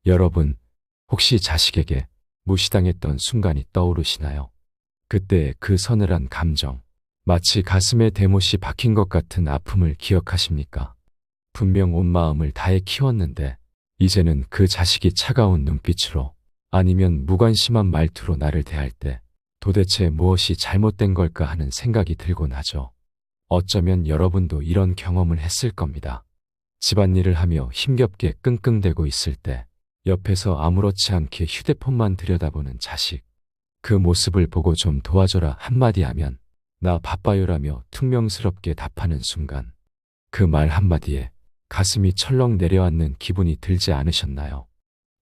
여러분, 혹시 자식에게 무시당했던 순간이 떠오르시나요? 그때 그 서늘한 감정, 마치 가슴에 대못이 박힌 것 같은 아픔을 기억하십니까? 분명 온 마음을 다해 키웠는데 이제는 그 자식이 차가운 눈빛으로 아니면 무관심한 말투로 나를 대할 때 도대체 무엇이 잘못된 걸까 하는 생각이 들곤 하죠. 어쩌면 여러분도 이런 경험을 했을 겁니다. 집안일을 하며 힘겹게 끙끙대고 있을 때 옆에서 아무렇지 않게 휴대폰만 들여다보는 자식. 그 모습을 보고 좀 도와줘라 한마디 하면 나 바빠요라며 퉁명스럽게 답하는 순간 그 말 한마디에 가슴이 철렁 내려앉는 기분이 들지 않으셨나요?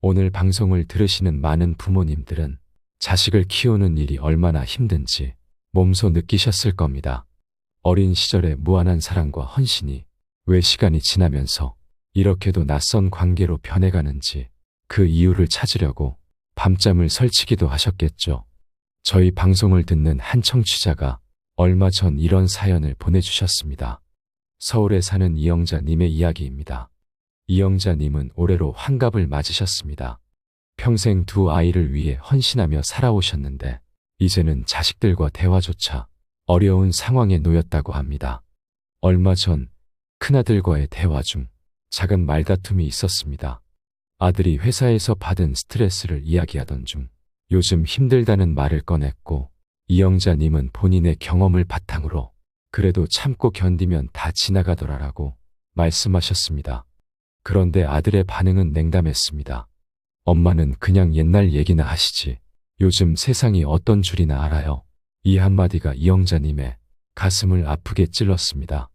오늘 방송을 들으시는 많은 부모님들은 자식을 키우는 일이 얼마나 힘든지 몸소 느끼셨을 겁니다. 어린 시절의 무한한 사랑과 헌신이 왜 시간이 지나면서 이렇게도 낯선 관계로 변해가는지 그 이유를 찾으려고 밤잠을 설치기도 하셨겠죠. 저희 방송을 듣는 한 청취자가 얼마 전 이런 사연을 보내주셨습니다. 서울에 사는 이영자님의 이야기입니다. 이영자님은 올해로 환갑을 맞으셨습니다. 평생 두 아이를 위해 헌신하며 살아오셨는데 이제는 자식들과 대화조차 어려운 상황에 놓였다고 합니다. 얼마 전 큰아들과의 대화 중 작은 말다툼이 있었습니다. 아들이 회사에서 받은 스트레스를 이야기하던 중 요즘 힘들다는 말을 꺼냈고 이영자님은 본인의 경험을 바탕으로 그래도 참고 견디면 다 지나가더라라고 말씀하셨습니다. 그런데 아들의 반응은 냉담했습니다. 엄마는 그냥 옛날 얘기나 하시지 요즘 세상이 어떤 줄이나 알아요. 이 한마디가 이영자님의 가슴을 아프게 찔렀습니다.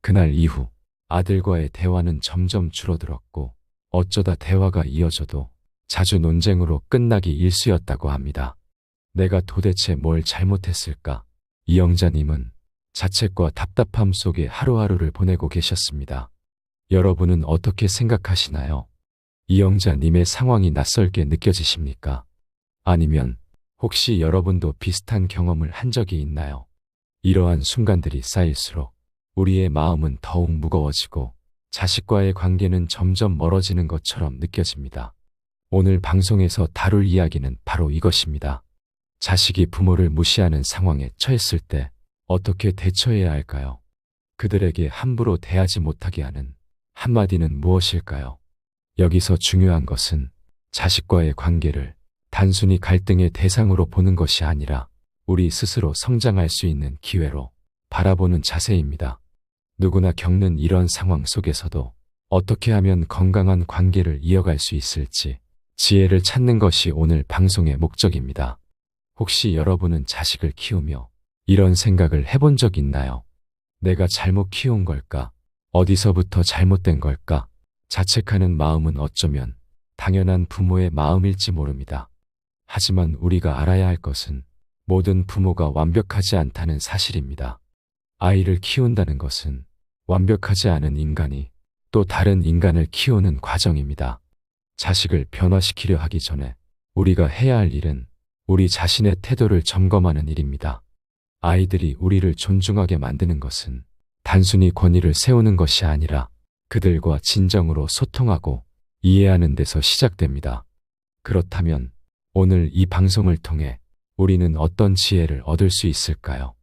그날 이후 아들과의 대화는 점점 줄어들었고 어쩌다 대화가 이어져도 자주 논쟁으로 끝나기 일쑤였다고 합니다. 내가 도대체 뭘 잘못했을까? 이영자님은 자책과 답답함 속에 하루하루를 보내고 계셨습니다. 여러분은 어떻게 생각하시나요? 이영자님의 상황이 낯설게 느껴지십니까? 아니면 혹시 여러분도 비슷한 경험을 한 적이 있나요? 이러한 순간들이 쌓일수록 우리의 마음은 더욱 무거워지고 자식과의 관계는 점점 멀어지는 것처럼 느껴집니다. 오늘 방송에서 다룰 이야기는 바로 이것입니다. 자식이 부모를 무시하는 상황에 처했을 때 어떻게 대처해야 할까요? 그들에게 함부로 대하지 못하게 하는 한마디는 무엇일까요? 여기서 중요한 것은 자식과의 관계를 단순히 갈등의 대상으로 보는 것이 아니라 우리 스스로 성장할 수 있는 기회로 바라보는 자세입니다. 누구나 겪는 이런 상황 속에서도 어떻게 하면 건강한 관계를 이어갈 수 있을지 지혜를 찾는 것이 오늘 방송의 목적입니다. 혹시 여러분은 자식을 키우며 이런 생각을 해본 적 있나요? 내가 잘못 키운 걸까? 어디서부터 잘못된 걸까? 자책하는 마음은 어쩌면 당연한 부모의 마음일지 모릅니다. 하지만 우리가 알아야 할 것은 모든 부모가 완벽하지 않다는 사실입니다. 아이를 키운다는 것은 완벽하지 않은 인간이 또 다른 인간을 키우는 과정입니다. 자식을 변화시키려 하기 전에 우리가 해야 할 일은 우리 자신의 태도를 점검하는 일입니다. 아이들이 우리를 존중하게 만드는 것은 단순히 권위를 세우는 것이 아니라 그들과 진정으로 소통하고 이해하는 데서 시작됩니다. 그렇다면 오늘 이 방송을 통해 우리는 어떤 지혜를 얻을 수 있을까요?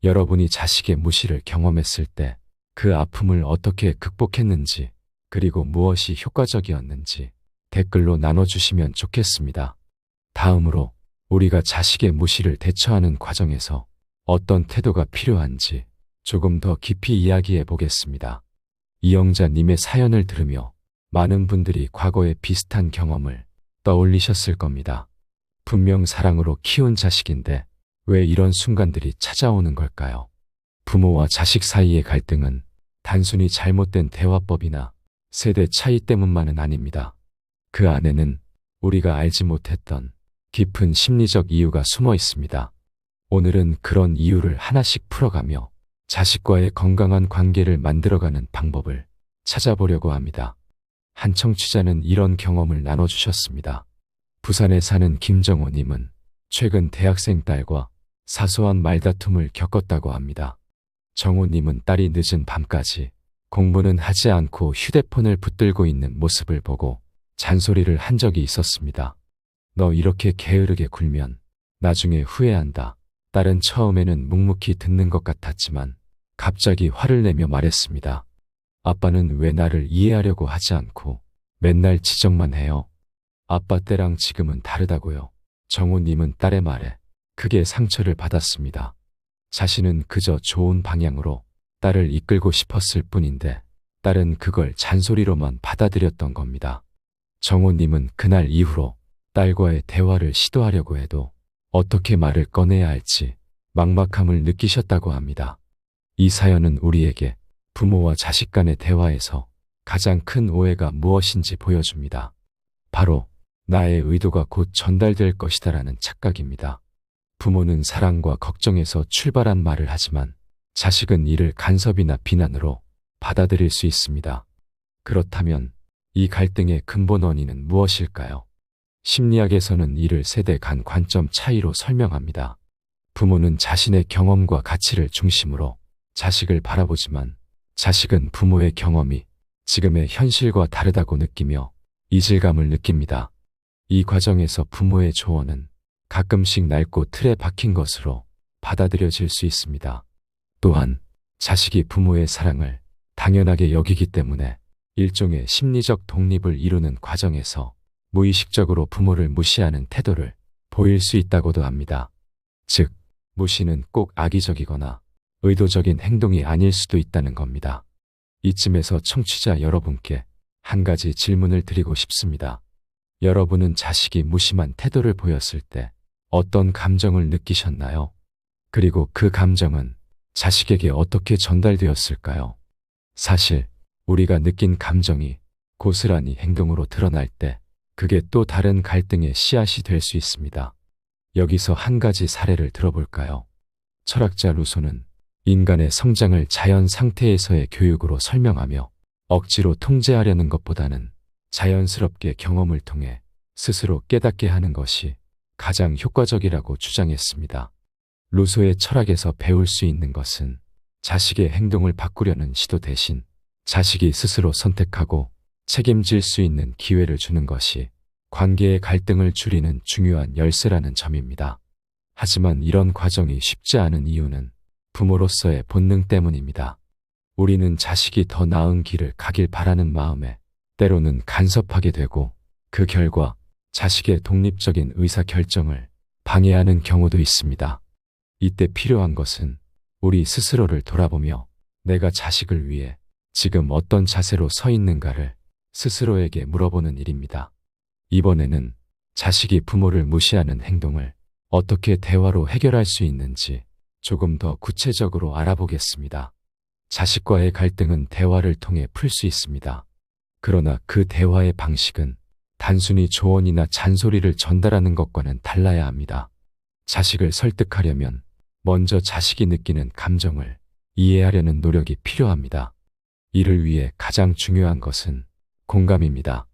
여러분이 자식의 무시를 경험했을 때 그 아픔을 어떻게 극복했는지 그리고 무엇이 효과적이었는지 댓글로 나눠주시면 좋겠습니다. 다음으로 우리가 자식의 무시를 대처하는 과정에서 어떤 태도가 필요한지 조금 더 깊이 이야기해 보겠습니다. 이영자님의 사연을 들으며 많은 분들이 과거의 비슷한 경험을 떠올리셨을 겁니다. 분명 사랑으로 키운 자식인데 왜 이런 순간들이 찾아오는 걸까요? 부모와 자식 사이의 갈등은 단순히 잘못된 대화법이나 세대 차이 때문만은 아닙니다. 그 안에는 우리가 알지 못했던 깊은 심리적 이유가 숨어 있습니다. 오늘은 그런 이유를 하나씩 풀어가며 자식과의 건강한 관계를 만들어가는 방법을 찾아보려고 합니다. 한 청취자는 이런 경험을 나눠주셨습니다. 부산에 사는 김정호님은 최근 대학생 딸과 사소한 말다툼을 겪었다고 합니다. 정호님은 딸이 늦은 밤까지 공부는 하지 않고 휴대폰을 붙들고 있는 모습을 보고 잔소리를 한 적이 있었습니다. 너 이렇게 게으르게 굴면 나중에 후회한다. 딸은 처음에는 묵묵히 듣는 것 같았지만 갑자기 화를 내며 말했습니다. 아빠는 왜 나를 이해하려고 하지 않고 맨날 지적만 해요. 아빠 때랑 지금은 다르다고요. 정우님은 딸의 말에 크게 상처를 받았습니다. 자신은 그저 좋은 방향으로 딸을 이끌고 싶었을 뿐인데 딸은 그걸 잔소리로만 받아들였던 겁니다. 정우님은 그날 이후로 딸과의 대화를 시도하려고 해도 어떻게 말을 꺼내야 할지 막막함을 느끼셨다고 합니다. 이 사연은 우리에게 부모와 자식 간의 대화에서 가장 큰 오해가 무엇인지 보여줍니다. 바로 나의 의도가 곧 전달될 것이다라는 착각입니다. 부모는 사랑과 걱정에서 출발한 말을 하지만 자식은 이를 간섭이나 비난으로 받아들일 수 있습니다. 그렇다면 이 갈등의 근본 원인은 무엇일까요? 심리학에서는 이를 세대 간 관점 차이로 설명합니다. 부모는 자신의 경험과 가치를 중심으로 자식을 바라보지만 자식은 부모의 경험이 지금의 현실과 다르다고 느끼며 이질감을 느낍니다. 이 과정에서 부모의 조언은 가끔씩 낡고 틀에 박힌 것으로 받아들여질 수 있습니다. 또한 자식이 부모의 사랑을 당연하게 여기기 때문에 일종의 심리적 독립을 이루는 과정에서 무의식적으로 부모를 무시하는 태도를 보일 수 있다고도 합니다. 즉, 무시는 꼭 악의적이거나 의도적인 행동이 아닐 수도 있다는 겁니다. 이쯤에서 청취자 여러분께 한 가지 질문을 드리고 싶습니다. 여러분은 자식이 무심한 태도를 보였을 때 어떤 감정을 느끼셨나요? 그리고 그 감정은 자식에게 어떻게 전달되었을까요? 사실 우리가 느낀 감정이 고스란히 행동으로 드러날 때 그게 또 다른 갈등의 씨앗이 될 수 있습니다. 여기서 한 가지 사례를 들어볼까요? 철학자 루소는 인간의 성장을 자연 상태에서의 교육으로 설명하며 억지로 통제하려는 것보다는 자연스럽게 경험을 통해 스스로 깨닫게 하는 것이 가장 효과적이라고 주장했습니다. 루소의 철학에서 배울 수 있는 것은 자식의 행동을 바꾸려는 시도 대신 자식이 스스로 선택하고 책임질 수 있는 기회를 주는 것이 관계의 갈등을 줄이는 중요한 열쇠라는 점입니다. 하지만 이런 과정이 쉽지 않은 이유는 부모로서의 본능 때문입니다. 우리는 자식이 더 나은 길을 가길 바라는 마음에 때로는 간섭하게 되고 그 결과 자식의 독립적인 의사결정을 방해하는 경우도 있습니다. 이때 필요한 것은 우리 스스로를 돌아보며 내가 자식을 위해 지금 어떤 자세로 서 있는가를 스스로에게 물어보는 일입니다. 이번에는 자식이 부모를 무시하는 행동을 어떻게 대화로 해결할 수 있는지 조금 더 구체적으로 알아보겠습니다. 자식과의 갈등은 대화를 통해 풀 수 있습니다. 그러나 그 대화의 방식은 단순히 조언이나 잔소리를 전달하는 것과는 달라야 합니다. 자식을 설득하려면 먼저 자식이 느끼는 감정을 이해하려는 노력이 필요합니다. 이를 위해 가장 중요한 것은 공감입니다.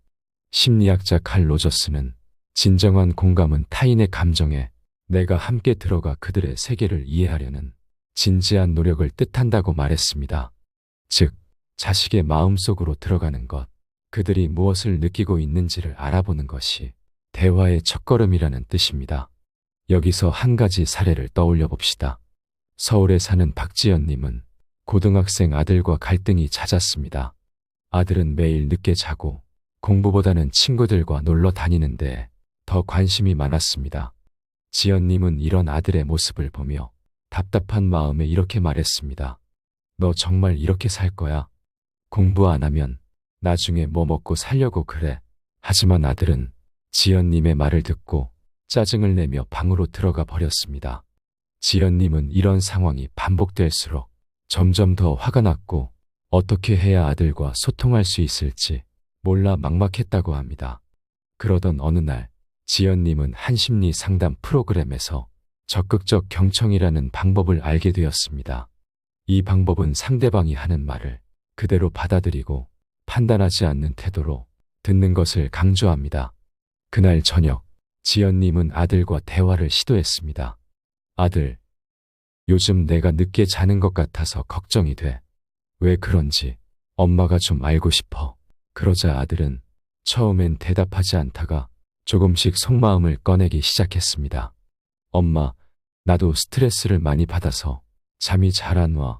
심리학자 칼 로저스는 진정한 공감은 타인의 감정에 내가 함께 들어가 그들의 세계를 이해하려는 진지한 노력을 뜻한다고 말했습니다. 즉, 자식의 마음속으로 들어가는 것, 그들이 무엇을 느끼고 있는지를 알아보는 것이 대화의 첫걸음이라는 뜻입니다. 여기서 한 가지 사례를 떠올려 봅시다. 서울에 사는 박지연님은 고등학생 아들과 갈등이 잦았습니다. 아들은 매일 늦게 자고 공부보다는 친구들과 놀러 다니는데 더 관심이 많았습니다. 지연님은 이런 아들의 모습을 보며 답답한 마음에 이렇게 말했습니다. 너 정말 이렇게 살 거야? 공부 안 하면 나중에 뭐 먹고 살려고 그래. 하지만 아들은 지연님의 말을 듣고 짜증을 내며 방으로 들어가 버렸습니다. 지연님은 이런 상황이 반복될수록 점점 더 화가 났고 어떻게 해야 아들과 소통할 수 있을지 몰라 막막했다고 합니다. 그러던 어느 날 지연님은 한 심리 상담 프로그램에서 적극적 경청이라는 방법을 알게 되었습니다. 이 방법은 상대방이 하는 말을 그대로 받아들이고 판단하지 않는 태도로 듣는 것을 강조합니다. 그날 저녁 지연님은 아들과 대화를 시도했습니다. 아들, 요즘 내가 늦게 자는 것 같아서 걱정이 돼. 왜 그런지 엄마가 좀 알고 싶어. 그러자 아들은 처음엔 대답하지 않다가 조금씩 속마음을 꺼내기 시작했습니다. 엄마, 나도 스트레스를 많이 받아서 잠이 잘 안 와.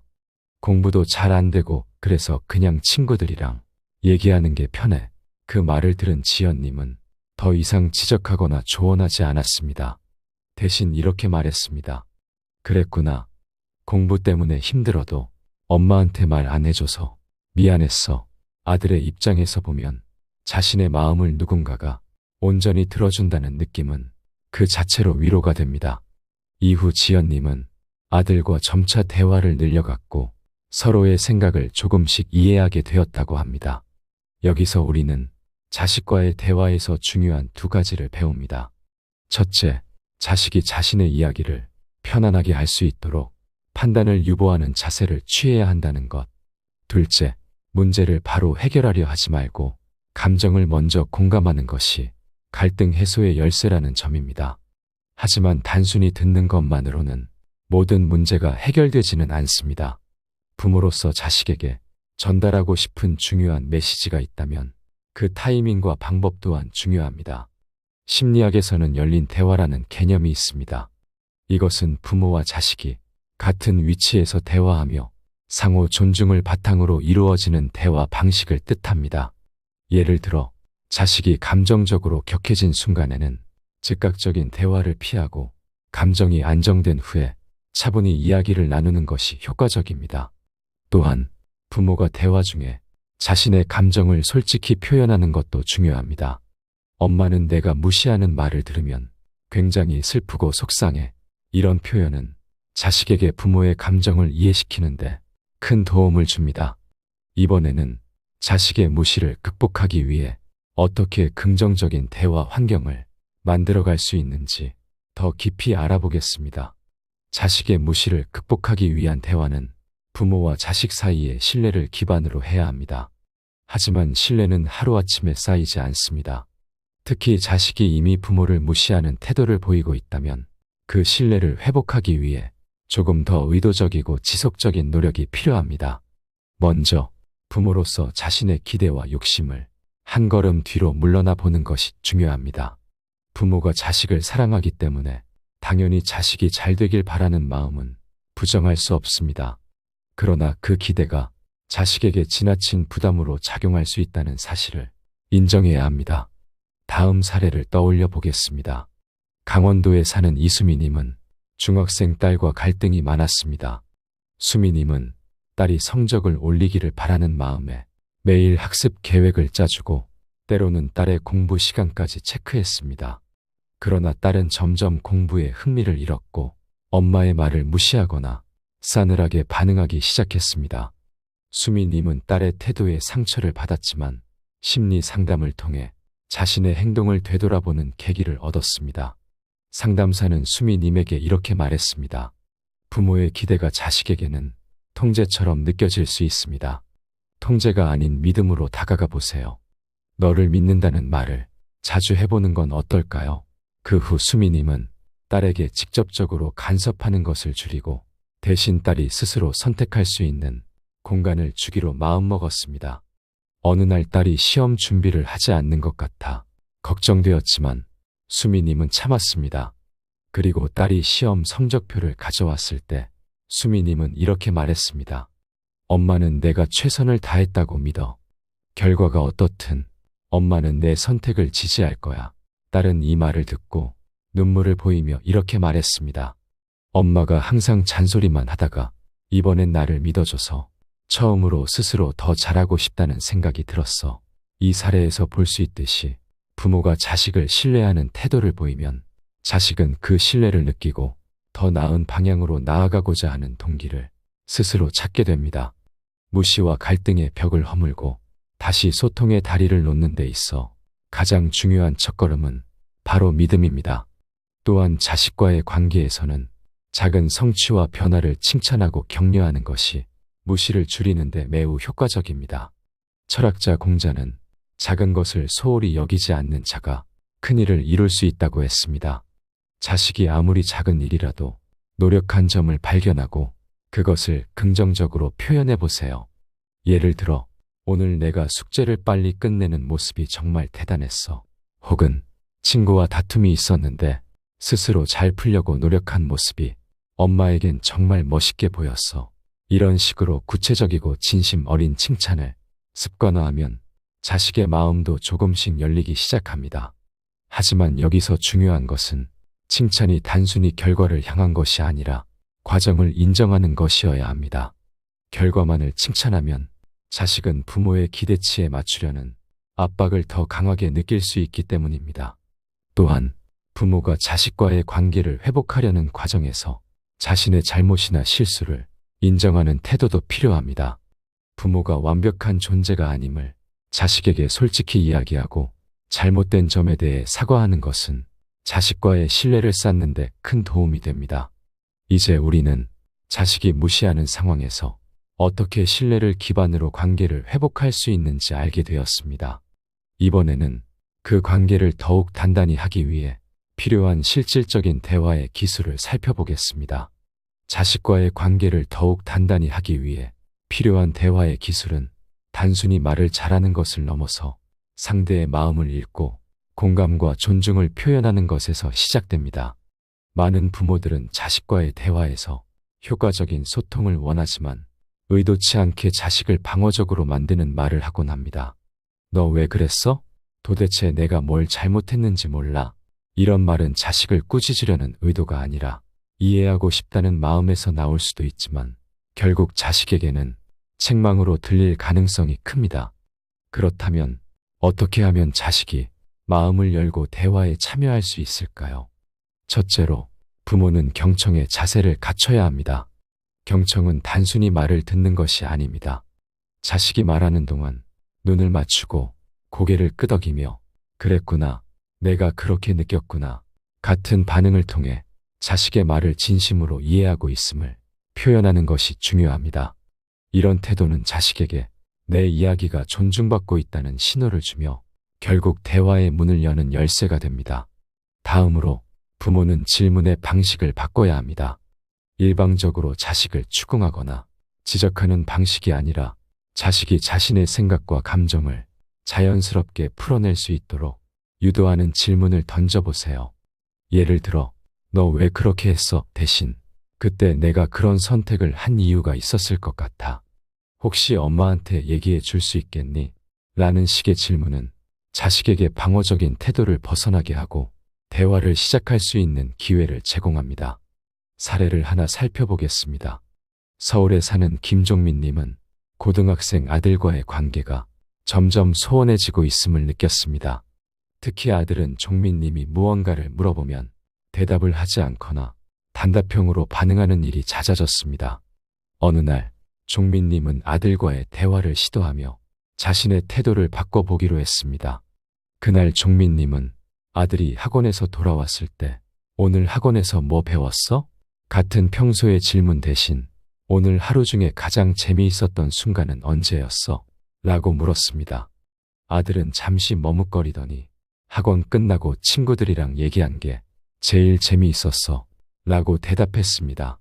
공부도 잘 안 되고 그래서 그냥 친구들이랑 얘기하는 게 편해. 그 말을 들은 지연님은 더 이상 지적하거나 조언하지 않았습니다. 대신 이렇게 말했습니다. 그랬구나. 공부 때문에 힘들어도 엄마한테 말 안 해줘서 미안했어. 아들의 입장에서 보면 자신의 마음을 누군가가 온전히 들어준다는 느낌은 그 자체로 위로가 됩니다. 이후 지연님은 아들과 점차 대화를 늘려갔고 서로의 생각을 조금씩 이해하게 되었다고 합니다. 여기서 우리는 자식과의 대화에서 중요한 두 가지를 배웁니다. 첫째, 자식이 자신의 이야기를 편안하게 할 수 있도록 판단을 유보하는 자세를 취해야 한다는 것. 둘째, 문제를 바로 해결하려 하지 말고 감정을 먼저 공감하는 것이 갈등 해소의 열쇠라는 점입니다. 하지만 단순히 듣는 것만으로는 모든 문제가 해결되지는 않습니다. 부모로서 자식에게 전달하고 싶은 중요한 메시지가 있다면 그 타이밍과 방법 또한 중요합니다. 심리학에서는 열린 대화라는 개념이 있습니다. 이것은 부모와 자식이 같은 위치에서 대화하며 상호 존중을 바탕으로 이루어지는 대화 방식을 뜻합니다. 예를 들어 자식이 감정적으로 격해진 순간에는 즉각적인 대화를 피하고 감정이 안정된 후에 차분히 이야기를 나누는 것이 효과적입니다. 또한 부모가 대화 중에 자신의 감정을 솔직히 표현하는 것도 중요합니다. 엄마는 내가 무시하는 말을 들으면 굉장히 슬프고 속상해. 이런 표현은 자식에게 부모의 감정을 이해시키는데 큰 도움을 줍니다. 이번에는 자식의 무시를 극복하기 위해 어떻게 긍정적인 대화 환경을 만들어갈 수 있는지 더 깊이 알아보겠습니다. 자식의 무시를 극복하기 위한 대화는 부모와 자식 사이의 신뢰를 기반으로 해야 합니다. 하지만 신뢰는 하루아침에 쌓이지 않습니다. 특히 자식이 이미 부모를 무시하는 태도를 보이고 있다면 그 신뢰를 회복하기 위해 조금 더 의도적이고 지속적인 노력이 필요합니다. 먼저 부모로서 자신의 기대와 욕심을 한 걸음 뒤로 물러나 보는 것이 중요합니다. 부모가 자식을 사랑하기 때문에 당연히 자식이 잘 되길 바라는 마음은 부정할 수 없습니다. 그러나 그 기대가 자식에게 지나친 부담으로 작용할 수 있다는 사실을 인정해야 합니다. 다음 사례를 떠올려 보겠습니다. 강원도에 사는 이수미님은 중학생 딸과 갈등이 많았습니다. 수미님은 딸이 성적을 올리기를 바라는 마음에 매일 학습 계획을 짜주고 때로는 딸의 공부 시간까지 체크했습니다. 그러나 딸은 점점 공부에 흥미를 잃었고 엄마의 말을 무시하거나 싸늘하게 반응하기 시작했습니다. 수미님은 딸의 태도에 상처를 받았지만 심리 상담을 통해 자신의 행동을 되돌아보는 계기를 얻었습니다. 상담사는 수미님에게 이렇게 말했습니다. 부모의 기대가 자식에게는 통제처럼 느껴질 수 있습니다. 통제가 아닌 믿음으로 다가가 보세요. 너를 믿는다는 말을 자주 해보는 건 어떨까요? 그 후 수미님은 딸에게 직접적으로 간섭하는 것을 줄이고 대신 딸이 스스로 선택할 수 있는 공간을 주기로 마음먹었습니다. 어느 날 딸이 시험 준비를 하지 않는 것 같아 걱정되었지만 수미님은 참았습니다. 그리고 딸이 시험 성적표를 가져왔을 때 수미님은 이렇게 말했습니다. 엄마는 내가 최선을 다했다고 믿어. 결과가 어떻든 엄마는 내 선택을 지지할 거야. 딸은 이 말을 듣고 눈물을 보이며 이렇게 말했습니다. 엄마가 항상 잔소리만 하다가 이번엔 나를 믿어줘서 처음으로 스스로 더 잘하고 싶다는 생각이 들었어. 이 사례에서 볼 수 있듯이 부모가 자식을 신뢰하는 태도를 보이면 자식은 그 신뢰를 느끼고 더 나은 방향으로 나아가고자 하는 동기를 스스로 찾게 됩니다. 무시와 갈등의 벽을 허물고 다시 소통의 다리를 놓는 데 있어 가장 중요한 첫걸음은 바로 믿음입니다. 또한 자식과의 관계에서는 작은 성취와 변화를 칭찬하고 격려하는 것이 무시를 줄이는 데 매우 효과적입니다. 철학자 공자는 작은 것을 소홀히 여기지 않는 자가 큰 일을 이룰 수 있다고 했습니다. 자식이 아무리 작은 일이라도 노력한 점을 발견하고 그것을 긍정적으로 표현해 보세요. 예를 들어 오늘 내가 숙제를 빨리 끝내는 모습이 정말 대단했어. 혹은 친구와 다툼이 있었는데 스스로 잘 풀려고 노력한 모습이 엄마에겐 정말 멋있게 보였어. 이런 식으로 구체적이고 진심 어린 칭찬을 습관화하면 자식의 마음도 조금씩 열리기 시작합니다. 하지만 여기서 중요한 것은 칭찬이 단순히 결과를 향한 것이 아니라 과정을 인정하는 것이어야 합니다. 결과만을 칭찬하면 자식은 부모의 기대치에 맞추려는 압박을 더 강하게 느낄 수 있기 때문입니다. 또한 부모가 자식과의 관계를 회복하려는 과정에서 자신의 잘못이나 실수를 인정하는 태도도 필요합니다. 부모가 완벽한 존재가 아님을 자식에게 솔직히 이야기하고 잘못된 점에 대해 사과하는 것은 자식과의 신뢰를 쌓는 데 큰 도움이 됩니다. 이제 우리는 자식이 무시하는 상황에서 어떻게 신뢰를 기반으로 관계를 회복할 수 있는지 알게 되었습니다. 이번에는 그 관계를 더욱 단단히 하기 위해 필요한 실질적인 대화의 기술을 살펴보겠습니다. 자식과의 관계를 더욱 단단히 하기 위해 필요한 대화의 기술은 단순히 말을 잘하는 것을 넘어서 상대의 마음을 읽고 공감과 존중을 표현하는 것에서 시작됩니다. 많은 부모들은 자식과의 대화에서 효과적인 소통을 원하지만 의도치 않게 자식을 방어적으로 만드는 말을 하곤 합니다. 너 왜 그랬어? 도대체 내가 뭘 잘못했는지 몰라. 이런 말은 자식을 꾸짖으려는 의도가 아니라 이해하고 싶다는 마음에서 나올 수도 있지만 결국 자식에게는 책망으로 들릴 가능성이 큽니다. 그렇다면 어떻게 하면 자식이 마음을 열고 대화에 참여할 수 있을까요? 첫째로, 부모는 경청의 자세를 갖춰야 합니다. 경청은 단순히 말을 듣는 것이 아닙니다. 자식이 말하는 동안 눈을 맞추고 고개를 끄덕이며 그랬구나, 내가 그렇게 느꼈구나 같은 반응을 통해 자식의 말을 진심으로 이해하고 있음을 표현하는 것이 중요합니다. 이런 태도는 자식에게 내 이야기가 존중받고 있다는 신호를 주며 결국 대화의 문을 여는 열쇠가 됩니다. 다음으로 부모는 질문의 방식을 바꿔야 합니다. 일방적으로 자식을 추궁하거나 지적하는 방식이 아니라 자식이 자신의 생각과 감정을 자연스럽게 풀어낼 수 있도록 유도하는 질문을 던져보세요. 예를 들어, 너 왜 그렇게 했어? 대신, 그때 내가 그런 선택을 한 이유가 있었을 것 같아. 혹시 엄마한테 얘기해 줄 수 있겠니? 라는 식의 질문은 자식에게 방어적인 태도를 벗어나게 하고 대화를 시작할 수 있는 기회를 제공합니다. 사례를 하나 살펴보겠습니다. 서울에 사는 김종민 님은 고등학생 아들과의 관계가 점점 소원해지고 있음을 느꼈습니다. 특히 아들은 종민 님이 무언가를 물어보면 대답을 하지 않거나 단답형으로 반응하는 일이 잦아졌습니다. 어느 날 종민 님은 아들과의 대화를 시도하며 자신의 태도를 바꿔보기로 했습니다. 그날 종민 님은 아들이 학원에서 돌아왔을 때 오늘 학원에서 뭐 배웠어? 같은 평소의 질문 대신 오늘 하루 중에 가장 재미있었던 순간은 언제였어? 라고 물었습니다. 아들은 잠시 머뭇거리더니 학원 끝나고 친구들이랑 얘기한 게 제일 재미있었어 라고 대답했습니다.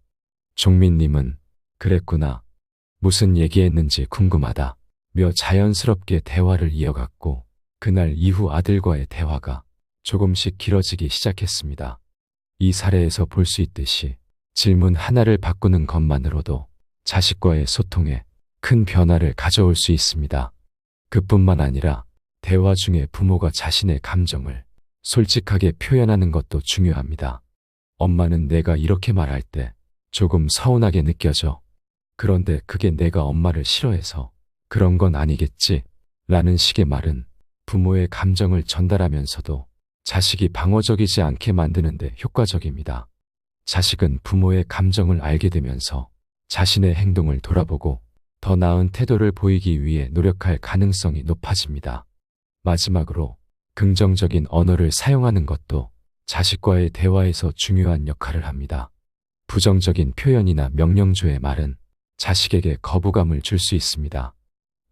종민님은 그랬구나, 무슨 얘기했는지 궁금하다 며 자연스럽게 대화를 이어갔고 그날 이후 아들과의 대화가 조금씩 길어지기 시작했습니다. 이 사례에서 볼 수 있듯이 질문 하나를 바꾸는 것만으로도 자식과의 소통에 큰 변화를 가져올 수 있습니다. 그뿐만 아니라 대화 중에 부모가 자신의 감정을 솔직하게 표현하는 것도 중요합니다. 엄마는 내가 이렇게 말할 때 조금 서운하게 느껴져. 그런데 그게 내가 엄마를 싫어해서 그런 건 아니겠지? 라는 식의 말은 부모의 감정을 전달하면서도 자식이 방어적이지 않게 만드는데 효과적입니다. 자식은 부모의 감정을 알게 되면서 자신의 행동을 돌아보고 더 나은 태도를 보이기 위해 노력할 가능성이 높아집니다. 마지막으로 긍정적인 언어를 사용하는 것도 자식과의 대화에서 중요한 역할을 합니다. 부정적인 표현이나 명령조의 말은 자식에게 거부감을 줄 수 있습니다.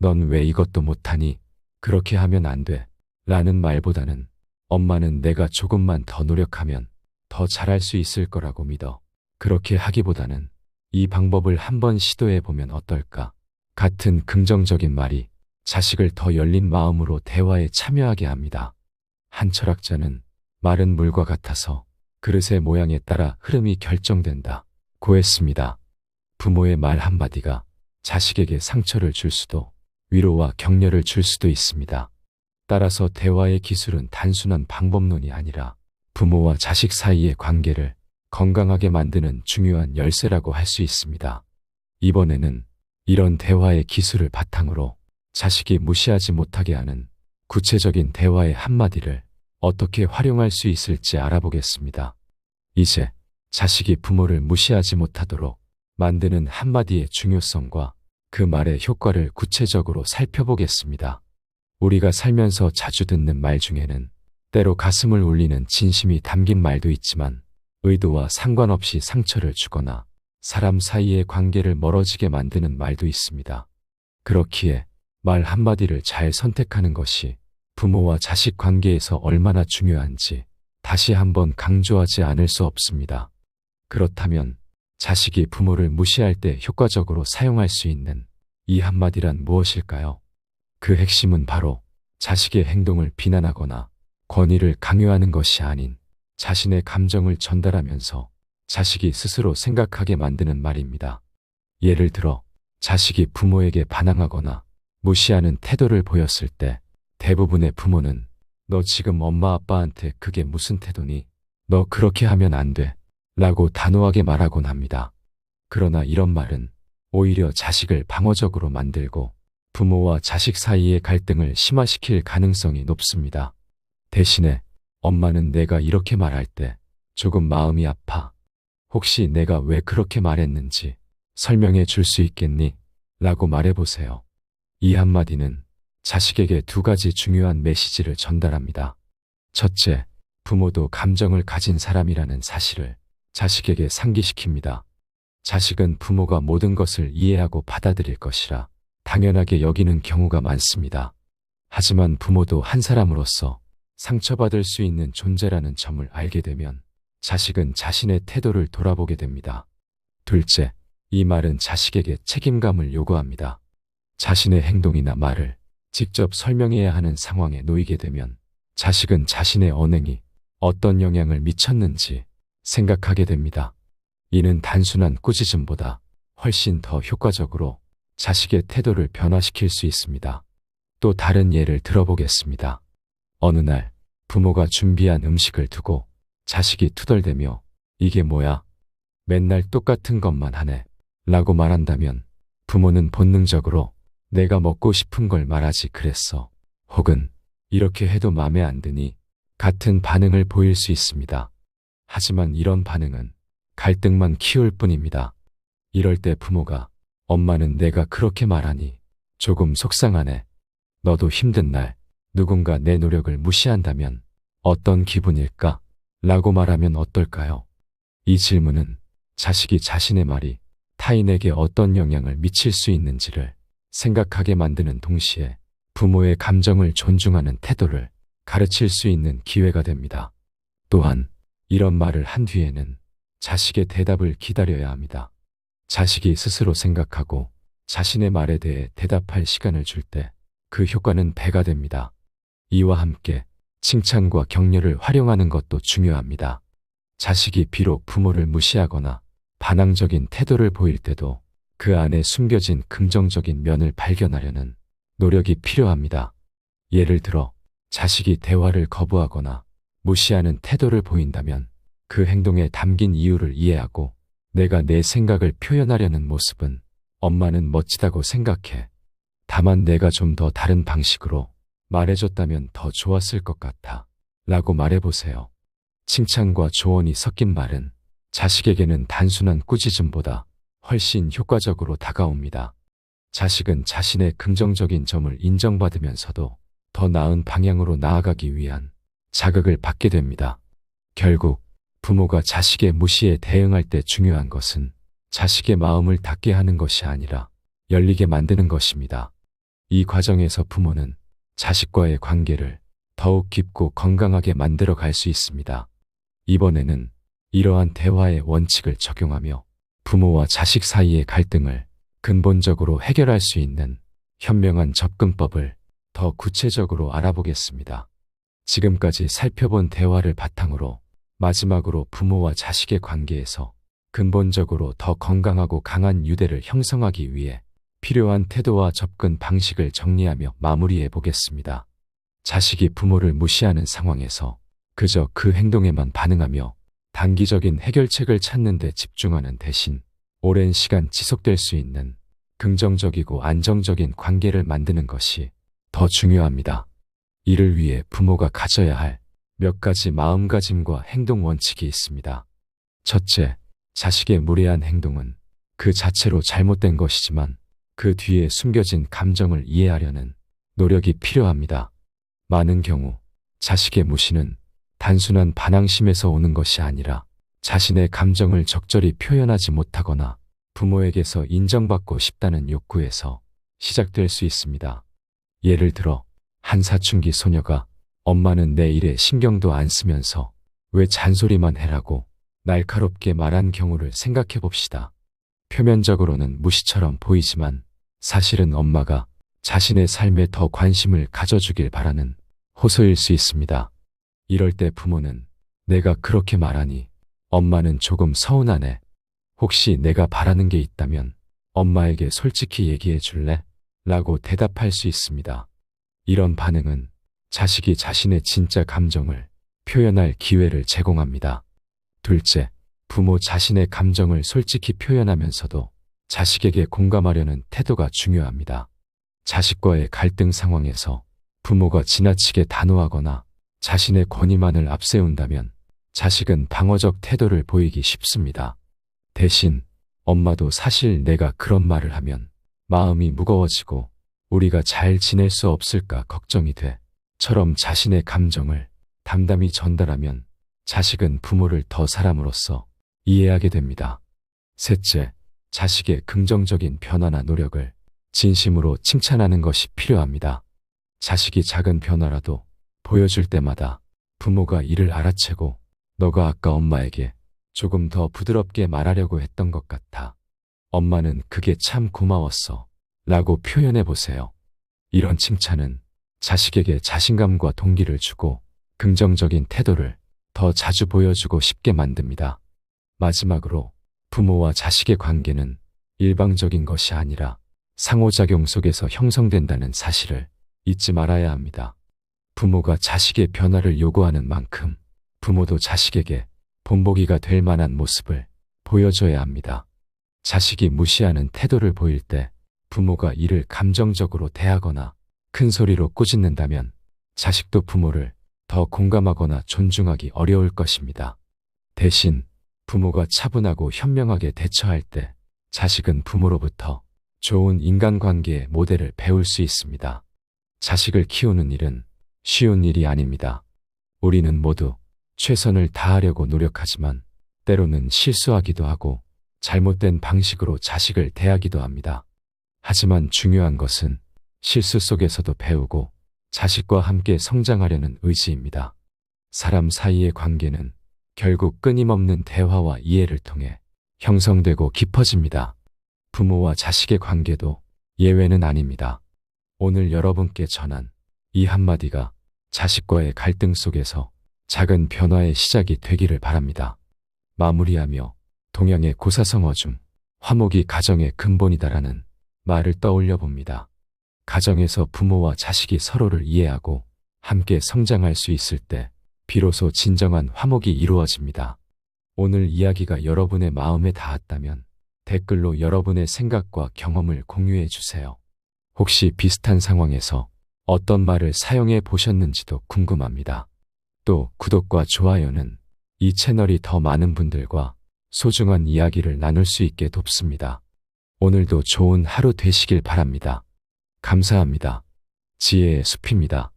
넌 왜 이것도 못하니? 그렇게 하면 안 돼. 라는 말보다는 엄마는 내가 조금만 더 노력하면 더 잘할 수 있을 거라고 믿어. 그렇게 하기보다는 이 방법을 한번 시도해 보면 어떨까? 같은 긍정적인 말이 자식을 더 열린 마음으로 대화에 참여하게 합니다. 한 철학자는 마른 물과 같아서 그릇의 모양에 따라 흐름이 결정된다 고 했습니다. 부모의 말 한마디가 자식에게 상처를 줄 수도 위로와 격려를 줄 수도 있습니다. 따라서 대화의 기술은 단순한 방법론이 아니라 부모와 자식 사이의 관계를 건강하게 만드는 중요한 열쇠라고 할 수 있습니다. 이번에는 이런 대화의 기술을 바탕으로 자식이 무시하지 못하게 하는 구체적인 대화의 한마디를 어떻게 활용할 수 있을지 알아보겠습니다. 이제 자식이 부모를 무시하지 못하도록 만드는 한마디의 중요성과 그 말의 효과를 구체적으로 살펴보겠습니다. 우리가 살면서 자주 듣는 말 중에는 때로 가슴을 울리는 진심이 담긴 말도 있지만 의도와 상관없이 상처를 주거나 사람 사이의 관계를 멀어지게 만드는 말도 있습니다. 그렇기에 말 한마디를 잘 선택하는 것이 부모와 자식 관계에서 얼마나 중요한지 다시 한번 강조하지 않을 수 없습니다. 그렇다면 자식이 부모를 무시할 때 효과적으로 사용할 수 있는 이 한마디란 무엇일까요? 그 핵심은 바로 자식의 행동을 비난하거나 권위를 강요하는 것이 아닌 자신의 감정을 전달하면서 자식이 스스로 생각하게 만드는 말입니다. 예를 들어 자식이 부모에게 반항하거나 무시하는 태도를 보였을 때 대부분의 부모는 너 지금 엄마 아빠한테 그게 무슨 태도니? 너 그렇게 하면 안 돼. 라고 단호하게 말하곤 합니다. 그러나 이런 말은 오히려 자식을 방어적으로 만들고 부모와 자식 사이의 갈등을 심화시킬 가능성이 높습니다. 대신에 엄마는 내가 이렇게 말할 때 조금 마음이 아파. 혹시 내가 왜 그렇게 말했는지 설명해 줄 수 있겠니? 라고 말해보세요. 이 한마디는 자식에게 두 가지 중요한 메시지를 전달합니다. 첫째, 부모도 감정을 가진 사람이라는 사실을 자식에게 상기시킵니다. 자식은 부모가 모든 것을 이해하고 받아들일 것이라 당연하게 여기는 경우가 많습니다. 하지만 부모도 한 사람으로서 상처받을 수 있는 존재라는 점을 알게 되면 자식은 자신의 태도를 돌아보게 됩니다. 둘째, 이 말은 자식에게 책임감을 요구합니다. 자신의 행동이나 말을 직접 설명해야 하는 상황에 놓이게 되면 자식은 자신의 언행이 어떤 영향을 미쳤는지 생각하게 됩니다. 이는 단순한 꾸짖음보다 훨씬 더 효과적으로 자식의 태도를 변화시킬 수 있습니다. 또 다른 예를 들어보겠습니다. 어느 날 부모가 준비한 음식을 두고 자식이 투덜대며 이게 뭐야? 맨날 똑같은 것만 하네. 라고 말한다면 부모는 본능적으로 내가 먹고 싶은 걸 말하지 그랬어. 혹은 이렇게 해도 맘에 안 드니 같은 반응을 보일 수 있습니다. 하지만 이런 반응은 갈등만 키울 뿐입니다. 이럴 때 부모가 엄마는 내가 그렇게 말하니 조금 속상하네. 너도 힘든 날 누군가 내 노력을 무시한다면 어떤 기분일까? 라고 말하면 어떨까요? 이 질문은 자식이 자신의 말이 타인에게 어떤 영향을 미칠 수 있는지를 생각하게 만드는 동시에 부모의 감정을 존중하는 태도를 가르칠 수 있는 기회가 됩니다. 또한 이런 말을 한 뒤에는 자식의 대답을 기다려야 합니다. 자식이 스스로 생각하고 자신의 말에 대해 대답할 시간을 줄 때 그 효과는 배가 됩니다. 이와 함께 칭찬과 격려를 활용하는 것도 중요합니다. 자식이 비록 부모를 무시하거나 반항적인 태도를 보일 때도 그 안에 숨겨진 긍정적인 면을 발견하려는 노력이 필요합니다. 예를 들어 자식이 대화를 거부하거나 무시하는 태도를 보인다면 그 행동에 담긴 이유를 이해하고 내가 내 생각을 표현하려는 모습은 엄마는 멋지다고 생각해. 다만 내가 좀 더 다른 방식으로 말해줬다면 더 좋았을 것 같아. 라고 말해보세요. 칭찬과 조언이 섞인 말은 자식에게는 단순한 꾸짖음보다 훨씬 효과적으로 다가옵니다. 자식은 자신의 긍정적인 점을 인정받으면서도 더 나은 방향으로 나아가기 위한 자극을 받게 됩니다. 결국 부모가 자식의 무시에 대응할 때 중요한 것은 자식의 마음을 닫게 하는 것이 아니라 열리게 만드는 것입니다. 이 과정에서 부모는 자식과의 관계를 더욱 깊고 건강하게 만들어 갈 수 있습니다. 이번에는 이러한 대화의 원칙을 적용하며 부모와 자식 사이의 갈등을 근본적으로 해결할 수 있는 현명한 접근법을 더 구체적으로 알아보겠습니다. 지금까지 살펴본 대화를 바탕으로 마지막으로 부모와 자식의 관계에서 근본적으로 더 건강하고 강한 유대를 형성하기 위해 필요한 태도와 접근 방식을 정리하며 마무리해 보겠습니다. 자식이 부모를 무시하는 상황에서 그저 그 행동에만 반응하며 단기적인 해결책을 찾는 데 집중하는 대신 오랜 시간 지속될 수 있는 긍정적이고 안정적인 관계를 만드는 것이 더 중요합니다. 이를 위해 부모가 가져야 할 몇 가지 마음가짐과 행동 원칙이 있습니다. 첫째, 자식의 무례한 행동은 그 자체로 잘못된 것이지만 그 뒤에 숨겨진 감정을 이해하려는 노력이 필요합니다. 많은 경우 자식의 무시는 단순한 반항심에서 오는 것이 아니라 자신의 감정을 적절히 표현하지 못하거나 부모에게서 인정받고 싶다는 욕구에서 시작될 수 있습니다. 예를 들어 한 사춘기 소녀가 엄마는 내 일에 신경도 안 쓰면서 왜 잔소리만 해라고 날카롭게 말한 경우를 생각해 봅시다. 표면적으로는 무시처럼 보이지만 사실은 엄마가 자신의 삶에 더 관심을 가져주길 바라는 호소일 수 있습니다. 이럴 때 부모는 내가 그렇게 말하니 엄마는 조금 서운하네. 혹시 내가 바라는 게 있다면 엄마에게 솔직히 얘기해 줄래? 라고 대답할 수 있습니다. 이런 반응은 자식이 자신의 진짜 감정을 표현할 기회를 제공합니다. 둘째, 부모 자신의 감정을 솔직히 표현하면서도 자식에게 공감하려는 태도가 중요합니다. 자식과의 갈등 상황에서 부모가 지나치게 단호하거나 자신의 권위만을 앞세운다면 자식은 방어적 태도를 보이기 쉽습니다. 대신 엄마도 사실 내가 그런 말을 하면 마음이 무거워지고 우리가 잘 지낼 수 없을까 걱정이 돼. 처럼 자신의 감정을 담담히 전달하면 자식은 부모를 더 사람으로서 이해하게 됩니다. 셋째, 자식의 긍정적인 변화나 노력을 진심으로 칭찬하는 것이 필요합니다. 자식이 작은 변화라도 보여줄 때마다 부모가 이를 알아채고 너가 아까 엄마에게 조금 더 부드럽게 말하려고 했던 것 같아. 엄마는 그게 참 고마웠어. 라고 표현해 보세요. 이런 칭찬은 자식에게 자신감과 동기를 주고 긍정적인 태도를 더 자주 보여주고 싶게 만듭니다. 마지막으로 부모와 자식의 관계는 일방적인 것이 아니라 상호작용 속에서 형성된다는 사실을 잊지 말아야 합니다. 부모가 자식의 변화를 요구하는 만큼 부모도 자식에게 본보기가 될 만한 모습을 보여줘야 합니다. 자식이 무시하는 태도를 보일 때 부모가 이를 감정적으로 대하거나 큰 소리로 꾸짖는다면 자식도 부모를 더 공감하거나 존중하기 어려울 것입니다. 대신 부모가 차분하고 현명하게 대처할 때 자식은 부모로부터 좋은 인간관계의 모델을 배울 수 있습니다. 자식을 키우는 일은 쉬운 일이 아닙니다. 우리는 모두 최선을 다하려고 노력하지만 때로는 실수하기도 하고 잘못된 방식으로 자식을 대하기도 합니다. 하지만 중요한 것은 실수 속에서도 배우고 자식과 함께 성장하려는 의지입니다. 사람 사이의 관계는 결국 끊임없는 대화와 이해를 통해 형성되고 깊어집니다. 부모와 자식의 관계도 예외는 아닙니다. 오늘 여러분께 전한 이 한마디가 자식과의 갈등 속에서 작은 변화의 시작이 되기를 바랍니다. 마무리하며 동양의 고사성어 중 화목이 가정의 근본이다라는 말을 떠올려 봅니다. 가정에서 부모와 자식이 서로를 이해하고 함께 성장할 수 있을 때 비로소 진정한 화목이 이루어집니다. 오늘 이야기가 여러분의 마음에 닿았다면 댓글로 여러분의 생각과 경험을 공유해 주세요. 혹시 비슷한 상황에서 어떤 말을 사용해 보셨는지도 궁금합니다. 또 구독과 좋아요는 이 채널이 더 많은 분들과 소중한 이야기를 나눌 수 있게 돕습니다. 오늘도 좋은 하루 되시길 바랍니다. 감사합니다. 지혜의 숲입니다.